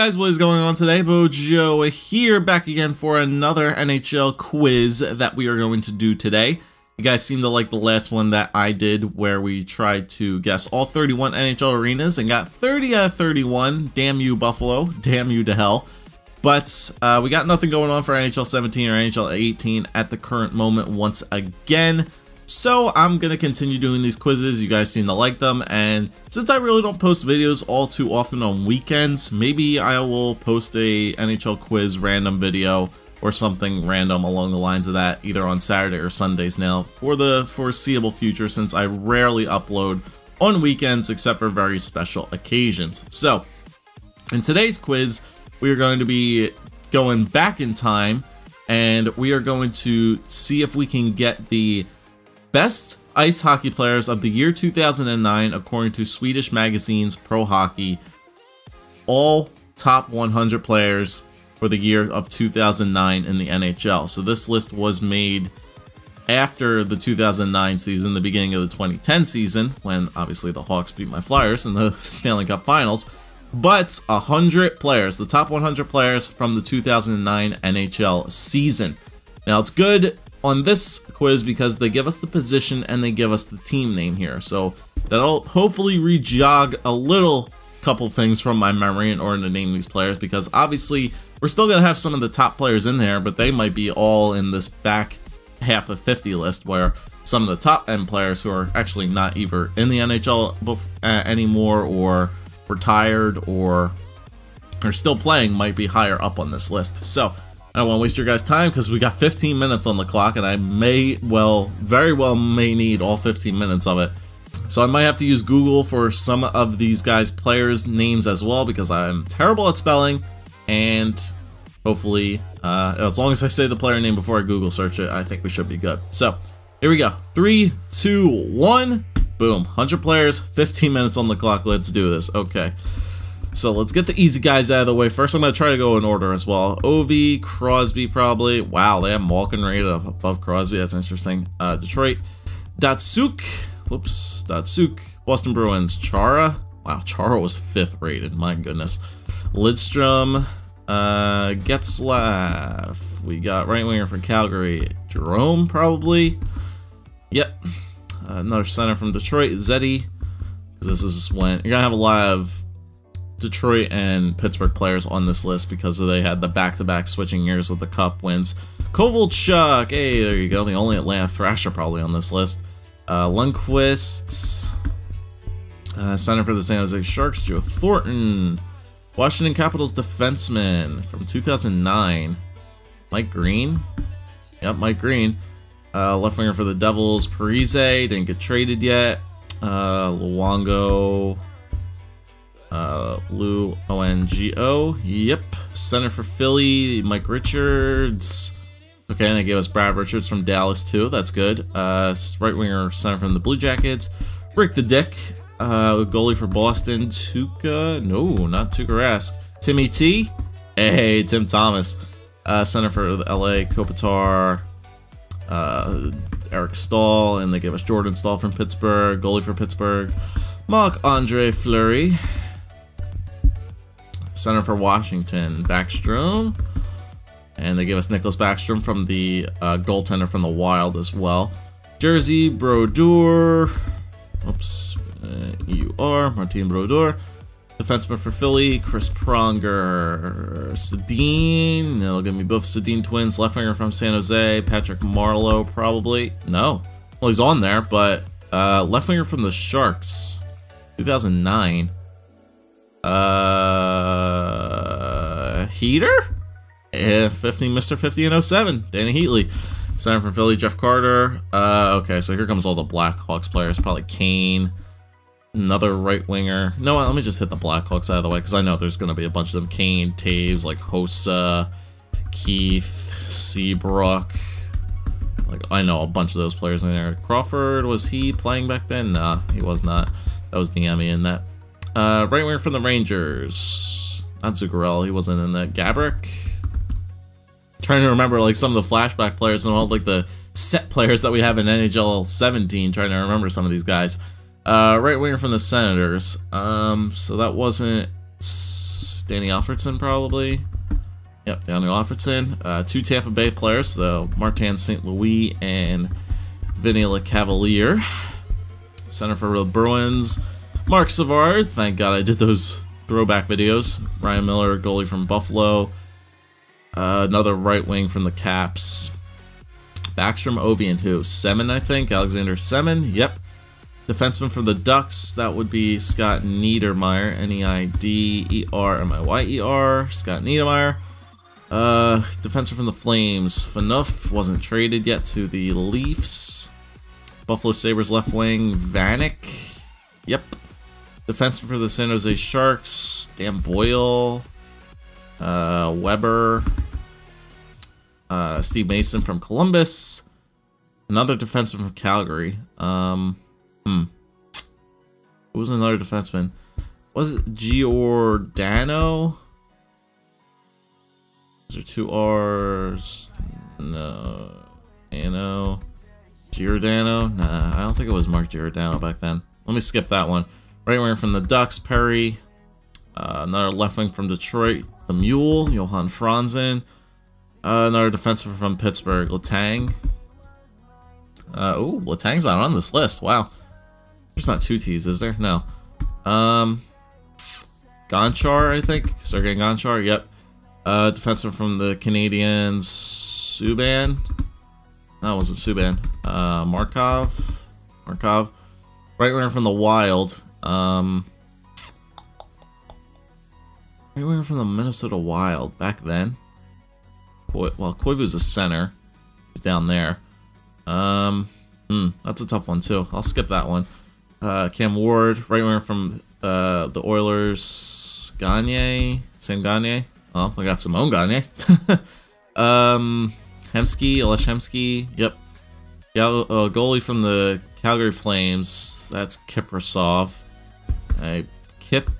guys, what is going on today? Bojo here, back again for another NHL quiz that we are going to do today. You guys seem to like the last one that I did where we tried to guess all 31 NHL arenas and got 30 out of 31. Damn you, Buffalo. Damn you to hell. But we got nothing going on for NHL 17 or NHL 18 at the current moment once again. So I'm going to continue doing these quizzes. You guys seem to like them, and since I really don't post videos all too often on weekends, maybe I will post a NHL quiz random video or something random along the lines of that, either on Saturday or Sundays now for the foreseeable future, since I rarely upload on weekends except for very special occasions. So in today's quiz, we are going to be going back in time, and we are going to see if we can get the best ice hockey players of the year 2009 according to Swedish magazine's Pro Hockey. All top 100 players for the year of 2009 in the NHL. So this list was made after the 2009 season, the beginning of the 2010 season, when obviously the Hawks beat my Flyers in the Stanley Cup Finals. But 100 players, the top 100 players from the 2009 NHL season. Now it's good on this quiz because they give us the position and they give us the team name here, so that'll hopefully re-jog a little couple things from my memory in order to name these players, because obviously we're still gonna have some of the top players in there, but they might be all in this back half of 50 list where some of the top end players who are actually not either in the NHL anymore or retired or are still playing might be higher up on this list. So I don't want to waste your guys' time because we got 15 minutes on the clock, and I very well may need all 15 minutes of it. So I might have to use Google for some of these guys' players' names as well, because I'm terrible at spelling, and hopefully, as long as I say the player name before I Google search it, I think we should be good. So here we go. 3, 2, 1. Boom. 100 players, 15 minutes on the clock. Let's do this. Okay. So let's get the easy guys out of the way. First, I'm going to try to go in order as well. Ovi, Crosby probably. Wow, they have Malkin rated above Crosby. That's interesting. Detroit. Datsuk. Whoops. Datsuk. Boston Bruins. Chara. Wow, Chara was 5th rated. My goodness. Lidstrom. Getzlaff. We got right winger for Calgary. Jerome probably. Yep. Another center from Detroit. Zeddy. This is when you're going to have a lot of Detroit and Pittsburgh players on this list because they had the back-to-back switching years with the Cup wins. Kovalchuk, hey, there you go, the only Atlanta Thrasher probably on this list. Lundqvist, center for the San Jose Sharks, Joe Thornton. Washington Capitals defenseman from 2009, Mike Green. Yep, Mike Green. Left winger for the Devils, Parise, didn't get traded yet. Luongo. Lou Ongo, yep. Center for Philly, Mike Richards. Okay, and they gave us Brad Richards from Dallas too. That's good. Right winger center from the Blue Jackets. Rick the Dick, goalie for Boston. Tuukka, no, not Tuukka Rask. Timmy T, hey, Tim Thomas. Center for the LA, Kopitar. Eric Stahl, and they gave us Jordan Stahl from Pittsburgh. Goalie for Pittsburgh, Marc-Andre Fleury. Center for Washington, Backstrom. And they gave us Nicholas Backstrom from the goaltender from the Wild as well. Jersey, Brodeur. Oops. Martin Brodeur. Defenseman for Philly, Chris Pronger. Sedin. It'll give me both Sedin twins. Left winger from San Jose, Patrick Marleau probably. No. Well, he's on there, but left winger from the Sharks, 2009. Heater? Yeah, 50, Mr. 50 and 07, Danny Heatley. Center from Philly, Jeff Carter. Okay, so here comes all the Blackhawks players. Probably Kane. Another right winger. No, let me just hit the Blackhawks out of the way, because I know there's going to be a bunch of them. Kane, Taves, like Hossa, Keith, Seabrook. Like, I know a bunch of those players in there. Crawford, was he playing back then? Nah, he was not. That was Niemi in that. Right winger from the Rangers. Not Zuccarello, he wasn't in that. Gabrick. Trying to remember like some of the flashback players and all like the set players that we have in NHL 17. Trying to remember some of these guys. Right winger from the Senators. So that wasn't Danny Alfredson, probably. Yep, Daniel Alfredson. 2 Tampa Bay players, though. Martin St. Louis and Vinny LeCavalier. Center for the Bruins, Mark Savard. Thank God I did those throwback videos. Ryan Miller, goalie from Buffalo. Another right wing from the Caps. Backstrom, Ovi, and who? Semin, I think. Alexander Semin. Yep. Defenseman for the Ducks. That would be Scott Niedermayer. Niedermayer. Scott Niedermayer. Defenseman from the Flames. Phaneuf wasn't traded yet to the Leafs. Buffalo Sabres left wing. Vanek. Yep. Defenseman for the San Jose Sharks. Dan Boyle. Weber. Steve Mason from Columbus. Another defenseman from Calgary. Who was another defenseman? Was it Giordano? Is there 2 R's? No. Giordano? Nah, I don't think it was Mark Giordano back then. Let me skip that one. Right winger from the Ducks, Perry. Another left wing from Detroit, the Mule, Johan Franzen. Another defenseman from Pittsburgh, Letang. Ooh, Letang's not on this list. Wow. There's not 2 T's, is there? No. Gonchar, I think. Sergei Gonchar, yep. Defenseman from the Canadiens, Subban. That wasn't Subban. Markov. Right winger from the Wild. Right winger from the Minnesota Wild back then. Well, Koivu's a center. He's down there. That's a tough one too. I'll skip that one. Cam Ward, right winger from the Oilers. Gagne. Oh, we got Simone Gagne. Hemsky, Alesh Hemsky. Yep. Goalie from the Calgary Flames. That's Kiprasov. Kip.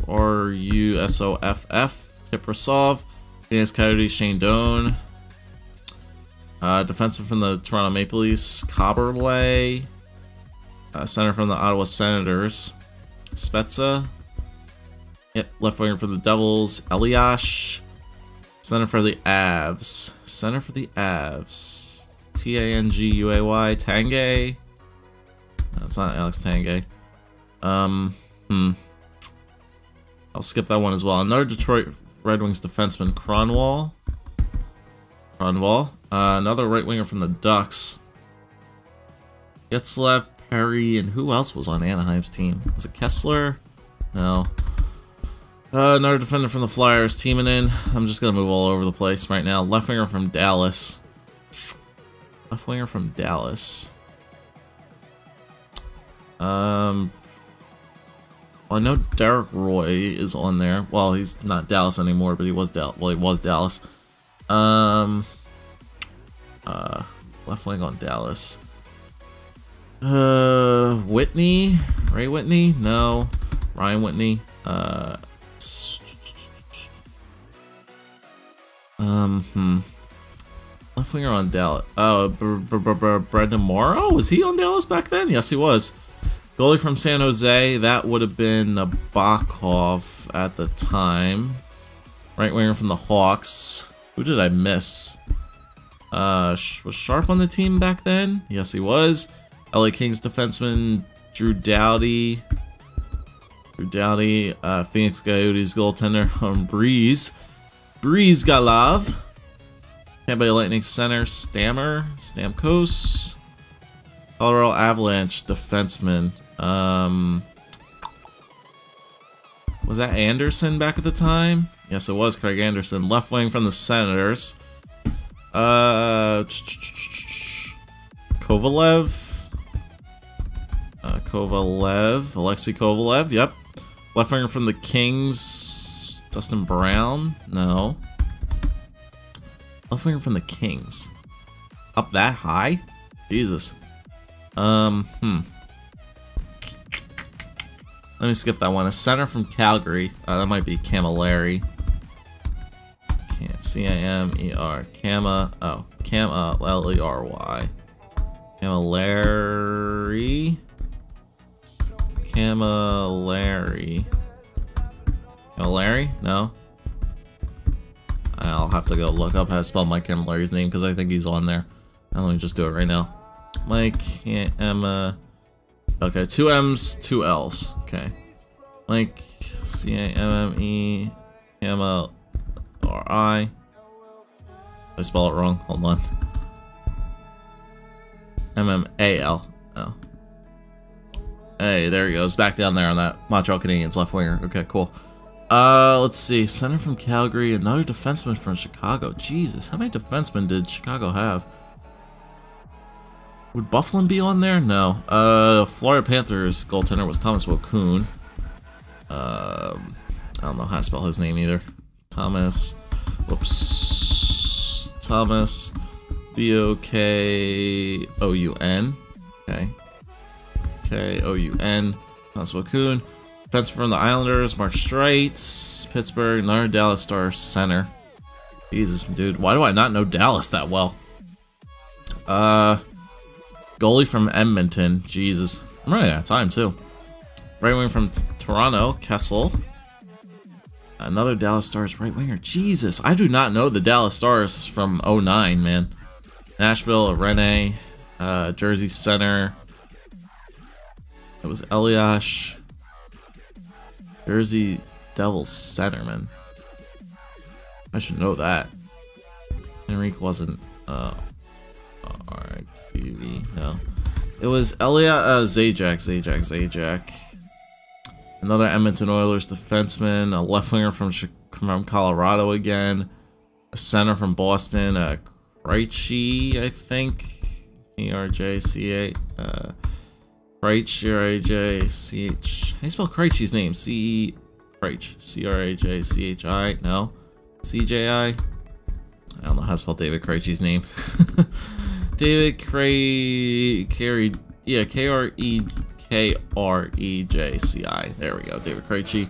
R-U-S-O-F-F. Kiprasov. Phoenix Coyotes, Shane Doan. Defenseman from the Toronto Maple Leafs, Coberley. Center from the Ottawa Senators, Spezza. Yep, left winger for the Devils, Eliash. Center for the Avs. T-A-N-G-U-A-Y, Tanguay. No, it's not Alex Tanguay. I'll skip that one as well. Another Detroit Red Wings defenseman, Cronwall. Another right winger from the Ducks. Getzlaff, Perry, and who else was on Anaheim's team? Was it Kessler? No. Another defender from the Flyers, Timonen. I'm just gonna move all over the place right now. Left winger from Dallas. Well, I know Derek Roy is on there. Well, he's not Dallas anymore, but he was Dallas. Left wing on Dallas. Whitney? Ray Whitney? No. Ryan Whitney. Left winger on Dallas. Brendan Morrow? Was he on Dallas back then? Yes, he was. Goalie from San Jose, that would have been Nabokov at the time. Right winger from the Hawks. Who did I miss? Was Sharp on the team back then? Yes, he was. LA Kings defenseman Drew Doughty. Phoenix Coyotes goaltender Breeze Galov. Tampa Bay Lightning center Stamkos. Colorado Avalanche defenseman. Was that Anderson back at the time? Yes, it was Craig Anderson. Left wing from the Senators. Kovalev. Alexei Kovalev, yep. Left winger from the Kings. Dustin Brown? No. Left winger from the Kings. Up that high? Jesus. Let me skip that one. A center from Calgary. That might be Camilleri. C-A-M-E-R. L-E-R-Y. Camilleri. Larry? No. I'll have to go look up how to spell Mike Camallary's name because I think he's on there. Let me just do it right now. Mike Emma. Okay, 2 M's, 2 L's. Okay. Mike C-A-M-M-E M-L-R-I. I spell it wrong. Hold on. M-M-A-L. Oh. Hey, there he goes. Back down there on that Montreal Canadiens left winger. Okay, cool. Let's see. Center from Calgary. Another defenseman from Chicago. Jesus, how many defensemen did Chicago have? Would Bufflin be on there? No. Florida Panthers goaltender was Thomas Vokoun. I don't know how to spell his name either. Thomas. Whoops. Thomas. V-O-K-O-U-N. Okay. K-O-U-N. Thomas Vokoun. Defenseman from the Islanders. Mark Streit. Pittsburgh. Another Dallas Stars center. Jesus, dude. Why do I not know Dallas that well? Goalie from Edmonton. Jesus. I'm running out of time, too. Right wing from Toronto. Kessel. Another Dallas Stars right winger. Jesus. I do not know the Dallas Stars from 09, man. Nashville. Rene. Jersey center. It was Eliash. Jersey Devils centerman. I should know that. Enrique wasn't RQE, no. It was Zajac. Another Edmonton Oilers defenseman, a left winger from Colorado again, a center from Boston, Krejci, I think. E-R-J-C-A. Krejci. How do you spell Krejci's name? Krejci. C-R-A-J-C-H-I. No. C-J-I. I don't know how to spell David Krejci's name. David K-R-E-K-R-E-J-C-I. There we go. David Krejci.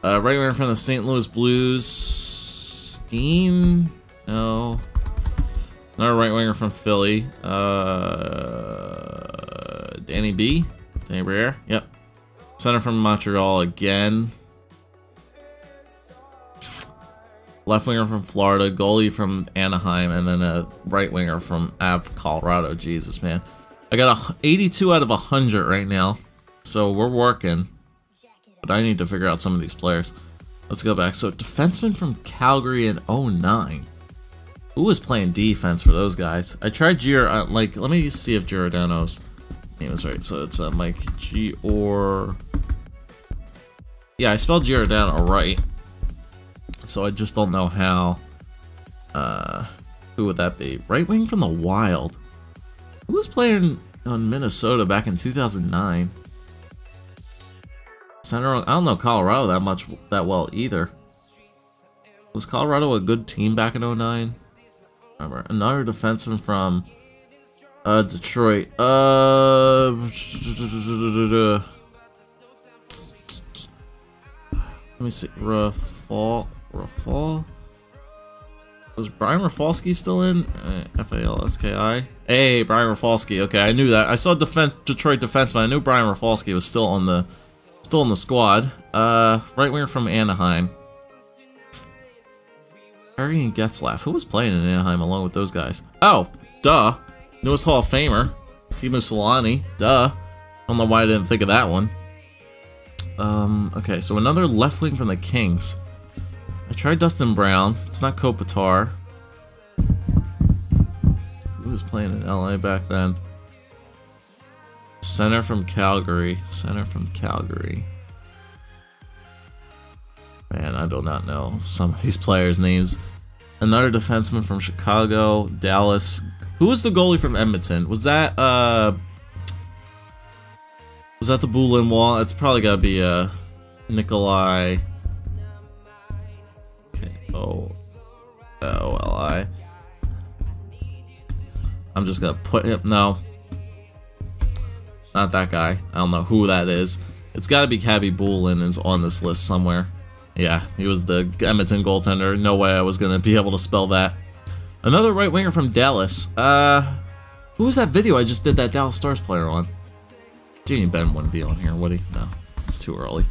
Right winger from the St. Louis Blues. Steen? No. Another right winger from Philly. Danny B? Danny Briere? Yep. Center from Montreal again. Left winger from Florida. Goalie from Anaheim. And then a right winger from Colorado. Jesus, man. I got a 82 out of 100 right now. So we're working. But I need to figure out some of these players. Let's go back. So defenseman from Calgary in 09. Who was playing defense for those guys? I tried let me see if Giordano's name is right. So it's Mike Gior. Yeah, I spelled Giordano right. So I just don't know how. Who would that be? Right wing from the Wild. Who was playing on Minnesota back in 2009? Center. I don't know Colorado that well either. Was Colorado a good team back in 09? Remember, another defenseman from Detroit. Let me see. Rafal. Was Brian Rafalski still in? F-A-L-S-K-I. Hey, Brian Rafalski. Okay, I knew that. I saw Detroit defenseman. I knew Brian Rafalski was still in the squad. Right winger from Anaheim. Harry and Getzlaff. Who was playing in Anaheim along with those guys? Oh, duh. Newest Hall of Famer. Timo Solani. Duh. I don't know why I didn't think of that one. Okay, so another left wing from the Kings. I tried Dustin Brown. It's not Kopitar. Who was playing in LA back then? Center from Calgary. Man, I do not know some of these players' names. Another defenseman from Chicago, Dallas. Who was the goalie from Edmonton? Was that the Boulin Wall? It's probably gotta be Nikolai K-O-L-I. I'm just gonna put him. No, not that guy. I don't know who that is. It's gotta be Cabby Boulin is on this list somewhere. Yeah, he was the Edmonton goaltender. No way I was going to be able to spell that. Another right winger from Dallas. Who was that video I just did that Dallas Stars player on? Jamie Benn wouldn't be on here, would he? No, it's too early.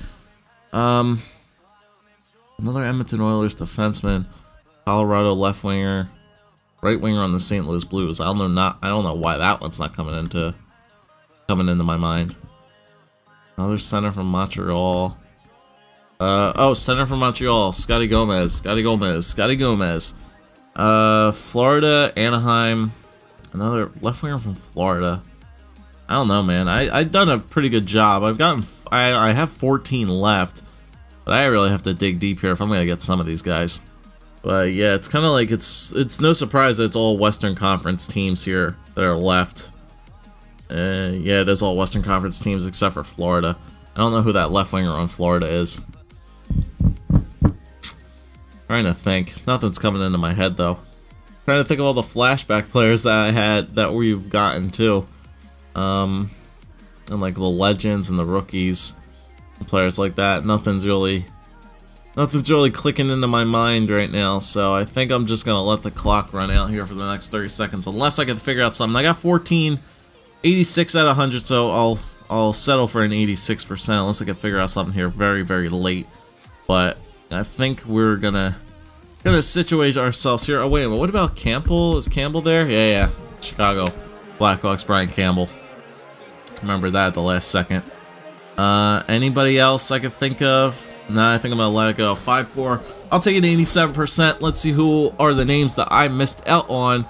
Another Edmonton Oilers defenseman. Colorado left winger. Right winger on the St. Louis Blues. I don't know why that one's not coming into my mind. Another center from Montreal. Center from Montreal. Scotty Gomez. Florida, Anaheim. Another left winger from Florida. I don't know, man. I've done a pretty good job. I have 14 left, but I really have to dig deep here if I'm gonna get some of these guys. But yeah, it's kind of like it's no surprise that it's all Western Conference teams here that are left. Yeah, it is all Western Conference teams except for Florida. I don't know who that left winger on Florida is. Trying to think. Nothing's coming into my head though. Trying to think of all the flashback players that I had that we've gotten too. And like the legends and the rookies, and players like that. Nothing's really clicking into my mind right now, so I think I'm just gonna let the clock run out here for the next 30 seconds, unless I can figure out something. I got 14, 86 out of 100, so I'll settle for an 86% unless I can figure out something here very, very late. But I think we're gonna situate ourselves here. Oh wait a minute, what about Campbell? Is Campbell there? Yeah. Chicago Blackhawks, Brian Campbell. Remember that at the last second. Anybody else I could think of? Nah, I think I'm gonna let it go. 5-4. I'll take an 87%. Let's see who are the names that I missed out on.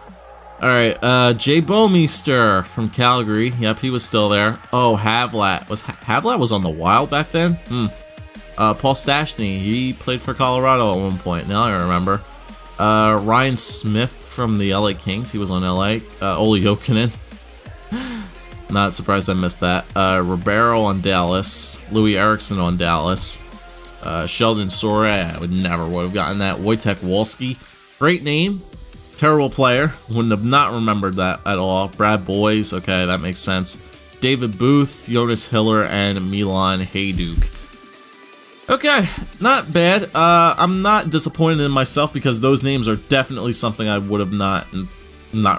Alright, Jay Bouwmeester from Calgary. Yep, he was still there. Oh, Havlat. Havlat was on the Wild back then? Paul Stastny. He played for Colorado at one point. Now I remember. Ryan Smith from the LA Kings. He was on LA. Ole Jokinen. Not surprised I missed that. Ribeiro on Dallas. Louis Eriksson on Dallas. Sheldon Sore, I would have gotten that. Wojtek Wolski, great name, terrible player, wouldn't have not remembered that at all. Brad Boys, okay, that makes sense. David Booth, Jonas Hiller, and Milan Hajduk. Okay, not bad. I'm not disappointed in myself because those names are definitely something I would have not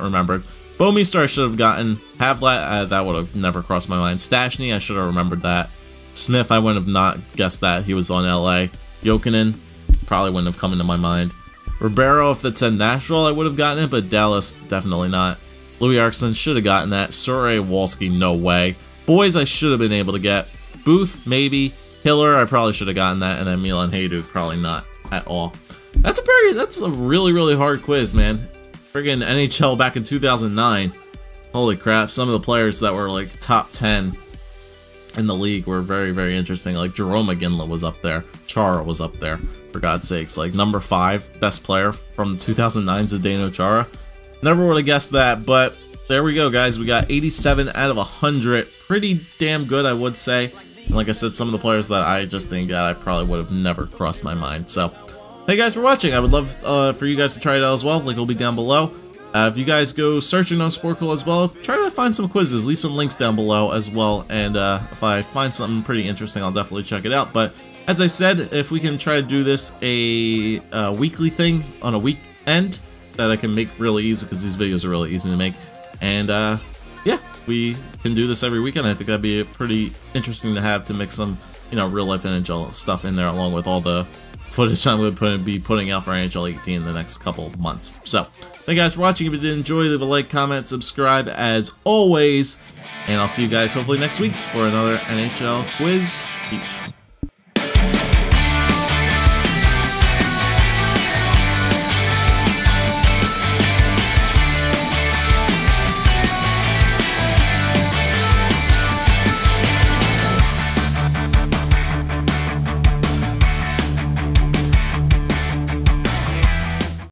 remembered. Bouwmeester I should have gotten. Havlat, that would have never crossed my mind. Stastny, I should have remembered that. Smith, I wouldn't have not guessed that. He was on LA. Jokinen, probably wouldn't have come into my mind. Ribeiro, if it said Nashville, I would have gotten it, but Dallas, definitely not. Louis Eriksson, should have gotten that. Sore, Wolski, no way. Boys, I should have been able to get. Booth, maybe. Hiller, I probably should have gotten that. And then Milan Hajduk, probably not at all. That's a really, really hard quiz, man. Friggin' NHL back in 2009. Holy crap, some of the players that were like top 10 in the league were very, very interesting. Like Jerome McGinley was up there. Chara was up there, for God's sakes. Like number 5 best player from 2009, Zdeno Chara. Never would have guessed that, but there we go, guys. We got 87 out of 100. Pretty damn good, I would say. And like I said, some of the players that I just didn't get, I probably would have never crossed my mind. So, thank you guys for watching. I would love for you guys to try it out as well. Link will be down below. If you guys go searching on Sporkle as well, try to find some quizzes. Leave some links down below as well. And if I find something pretty interesting, I'll definitely check it out. But as I said, if we can try to do this a weekly thing on a weekend that I can make really easy, because these videos are really easy to make. And yeah, we can do this every weekend. I think that'd be pretty interesting to have, to mix some, you know, real life NHL stuff in there along with all the footage I'm going to be putting out for NHL 18 in the next couple of months. So, thank you guys for watching. If you did enjoy, leave a like, comment, subscribe as always. And I'll see you guys hopefully next week for another NHL quiz. Peace.